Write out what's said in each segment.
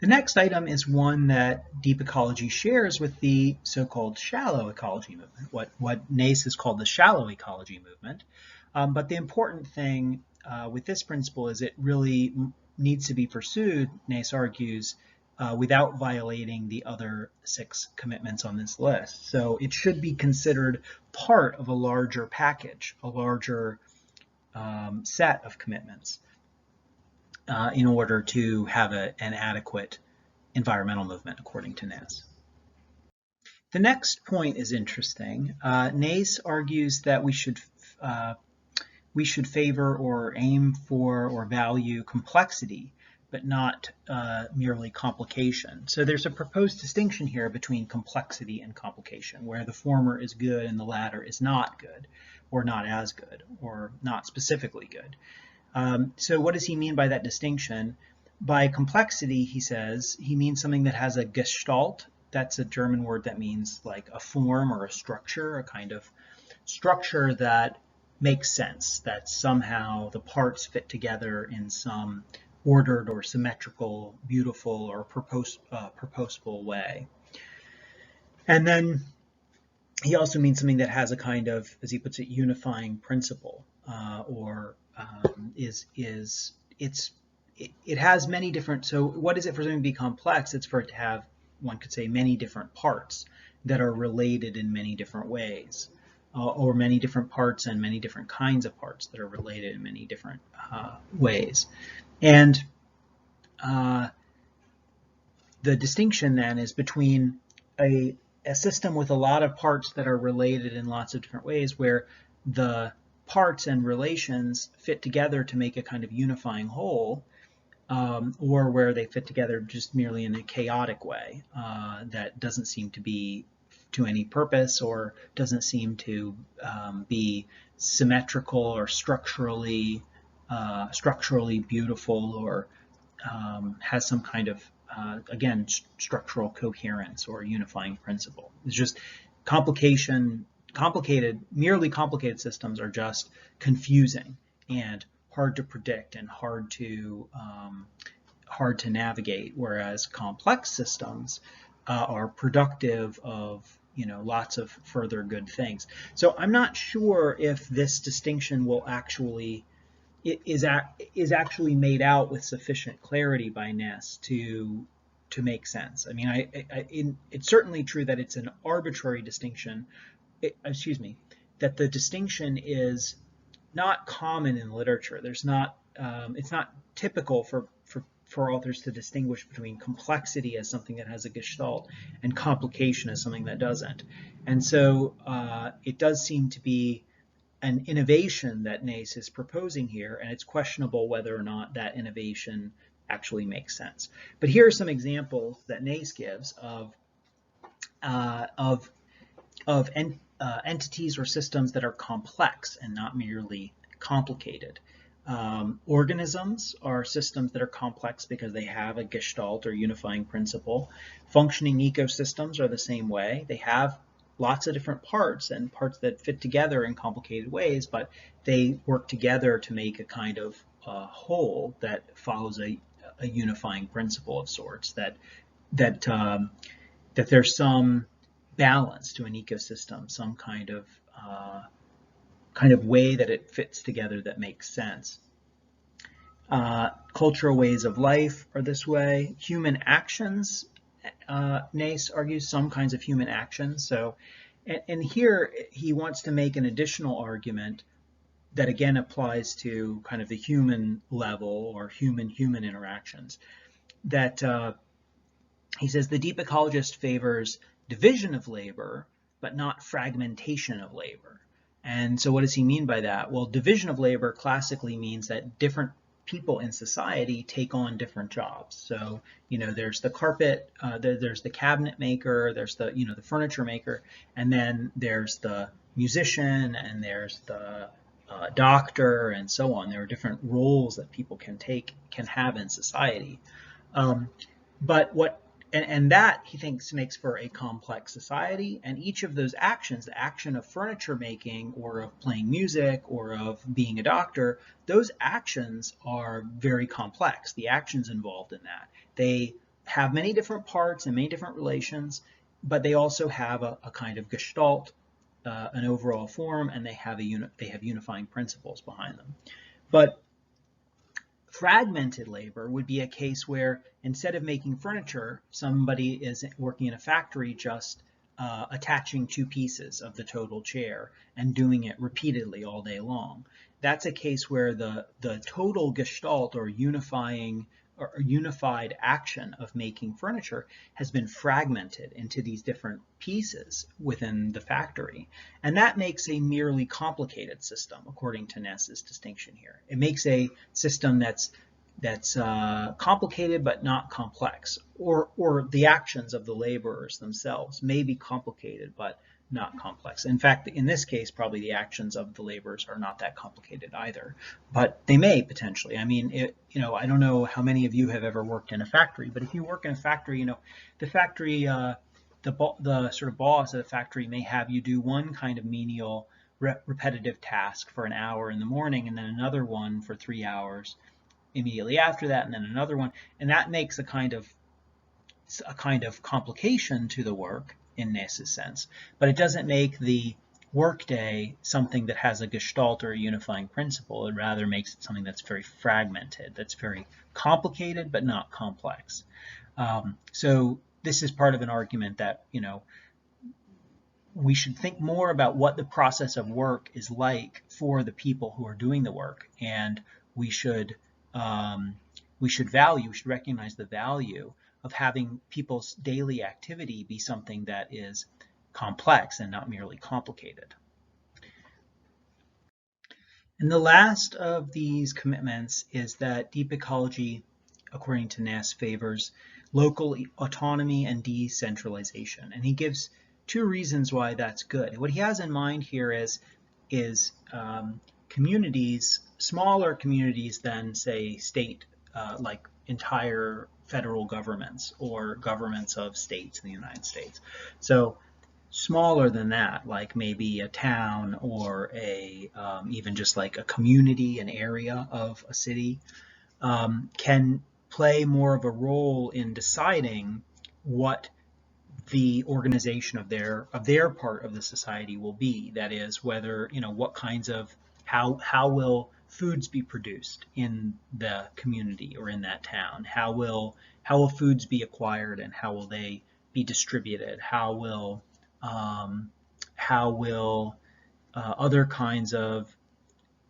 The next item is one that deep ecology shares with the so-called shallow ecology movement, what Nace has called the shallow ecology movement. But the important thing with this principle is it really needs to be pursued, Nace argues, without violating the other 6 commitments on this list. So it should be considered part of a larger package, a larger set of commitments in order to have an adequate environmental movement, according to Nace. The next point is interesting. Nace argues that we should favor or aim for or value complexity, but not merely complication. So there's a proposed distinction here between complexity and complication, where the former is good and the latter is not good, or not as good, or not specifically good. So what does he mean by that distinction? By complexity, he says, he means something that has a gestalt. That's a German word that means like a form or a structure, a kind of structure that makes sense, that somehow the parts fit together in some ordered or symmetrical, beautiful, or purposeful way. And then he also means something that has a kind of, as he puts it, unifying principle, it has many different, so what is it for something to be complex? It's for it to have, one could say, many different parts that are related in many different ways, or many different parts and many different kinds of parts that are related in many different ways. And the distinction then is between a system with a lot of parts that are related in lots of different ways, where the parts and relations fit together to make a kind of unifying whole, or where they fit together just merely in a chaotic way that doesn't seem to be to any purpose, or doesn't seem to be symmetrical or structurally beautiful, or has some kind of again, structural coherence or unifying principle. It's just merely complicated systems are just confusing and hard to predict and hard to navigate, whereas complex systems are productive of lots of further good things. So I'm not sure if this distinction will actually is actually made out with sufficient clarity by Ness to make sense. I mean, it's certainly true that it's an arbitrary distinction. That the distinction is not common in literature. There's not, it's not typical for authors to distinguish between complexity as something that has a gestalt and complication as something that doesn't. And so it does seem to be an innovation that Nace is proposing here, and it's questionable whether or not that innovation actually makes sense. But here are some examples that Nace gives of entities or systems that are complex and not merely complicated. Organisms are systems that are complex because they have a gestalt or unifying principle. Functioning ecosystems are the same way. They have lots of different parts and parts that fit together in complicated ways, but they work together to make a kind of whole that follows a unifying principle of sorts, that there's some balance to an ecosystem, some kind of way that it fits together that makes sense. Cultural ways of life are this way. Human actions, Nace argues, some kinds of human actions. So, and here he wants to make an additional argument that again applies to kind of the human level or human-human interactions. That he says the deep ecologist favors division of labor, but not fragmentation of labor. And so what does he mean by that? Well, division of labor classically means that different people in society take on different jobs. So, there's the carpet, there's the cabinet maker, there's the, the furniture maker, and then there's the musician, and there's the doctor, and so on. There are different roles that people can have in society. And that, he thinks, makes for a complex society, and each of those actions, the action of furniture making or of playing music or of being a doctor, those actions are very complex, the actions involved in that. They have many different parts and many different relations, but they also have a kind of gestalt, an overall form, and they have unifying principles behind them. But fragmented labor would be a case where instead of making furniture, somebody is working in a factory just attaching two pieces of the total chair and doing it repeatedly all day long. That's a case where the total gestalt or unifying or unified action of making furniture has been fragmented into these different pieces within the factory. And that makes a merely complicated system, according to Ness's distinction here. It makes a system that's complicated but not complex, or the actions of the laborers themselves may be complicated but not complex. In fact, in this case, probably the actions of the laborers are not that complicated either, but they may potentially. I mean, I don't know how many of you have ever worked in a factory, but if you work in a factory, the factory, the sort of boss of the factory may have you do one kind of menial repetitive task for an hour in the morning, and then another one for 3 hours immediately after that, and then another one, and that makes a kind of complication to the work in Ness's sense, but it doesn't make the workday something that has a gestalt or a unifying principle. It rather makes it something that's very fragmented, that's very complicated but not complex. So this is part of an argument that we should think more about what the process of work is like for the people who are doing the work, and we should recognize the value of having people's daily activity be something that is complex and not merely complicated. And the last of these commitments is that deep ecology, according to Ness, favors local autonomy and decentralization. And he gives two reasons why that's good. What he has in mind here is communities, smaller communities than, say, state, like entire federal governments or governments of states in the United States. So smaller than that, like maybe a town or even just like a community, an area of a city, can play more of a role in deciding what the organization of their part of the society will be. That is, whether what kinds of how will foods be produced in the community or in that town? How will foods be acquired, and how will they be distributed? How will other kinds of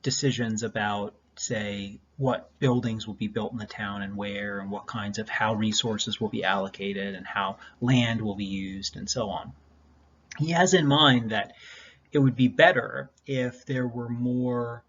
decisions about, say, what buildings will be built in the town and where, and what kinds of how resources will be allocated and how land will be used and so on. He has in mind that it would be better if there were more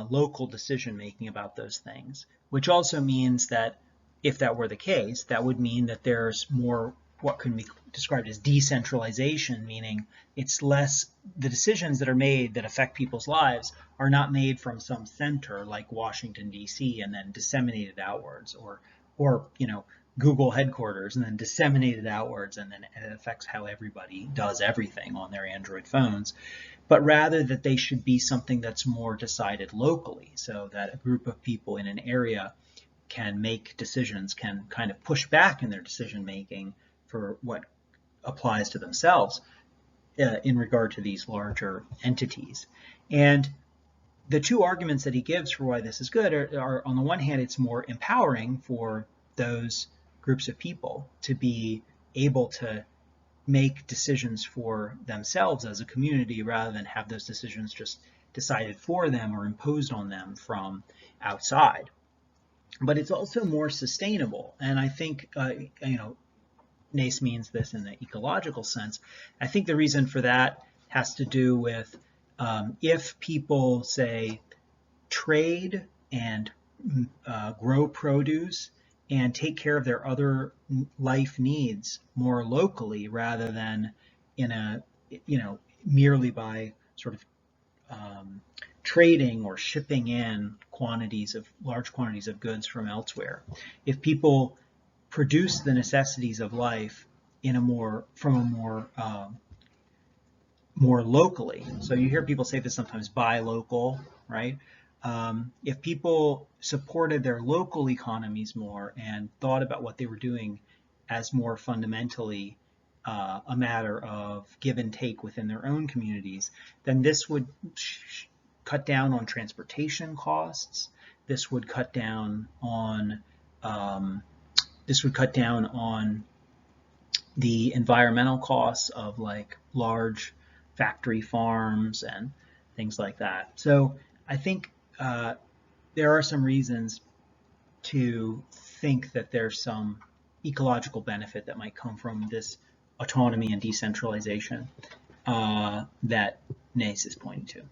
local decision making about those things, which also means that if that were the case, that would mean that there's more what can be described as decentralization, meaning it's less, the decisions that are made that affect people's lives are not made from some center like Washington, D.C. and then disseminated outwards, or Google headquarters and then disseminated outwards, and then it affects how everybody does everything on their Android phones, but rather that they should be something that's more decided locally, so that a group of people in an area can make decisions, can kind of push back in their decision making for what applies to themselves in regard to these larger entities. And the two arguments that he gives for why this is good are on the one hand, it's more empowering for those groups of people to be able to make decisions for themselves as a community rather than have those decisions just decided for them or imposed on them from outside. But it's also more sustainable, and I think Nace means this in the ecological sense. I think the reason for that has to do with if people, say, trade and grow produce and take care of their other life needs more locally rather than in a, merely by sort of trading or shipping in large quantities of goods from elsewhere. If people produce the necessities of life more locally. So you hear people say this sometimes, buy local, right? if people supported their local economies more and thought about what they were doing as more fundamentally a matter of give and take within their own communities, then this would cut down on transportation costs. This would cut down on the environmental costs of like large factory farms and things like that. So I think there are some reasons to think that there's some ecological benefit that might come from this autonomy and decentralization that NACE is pointing to.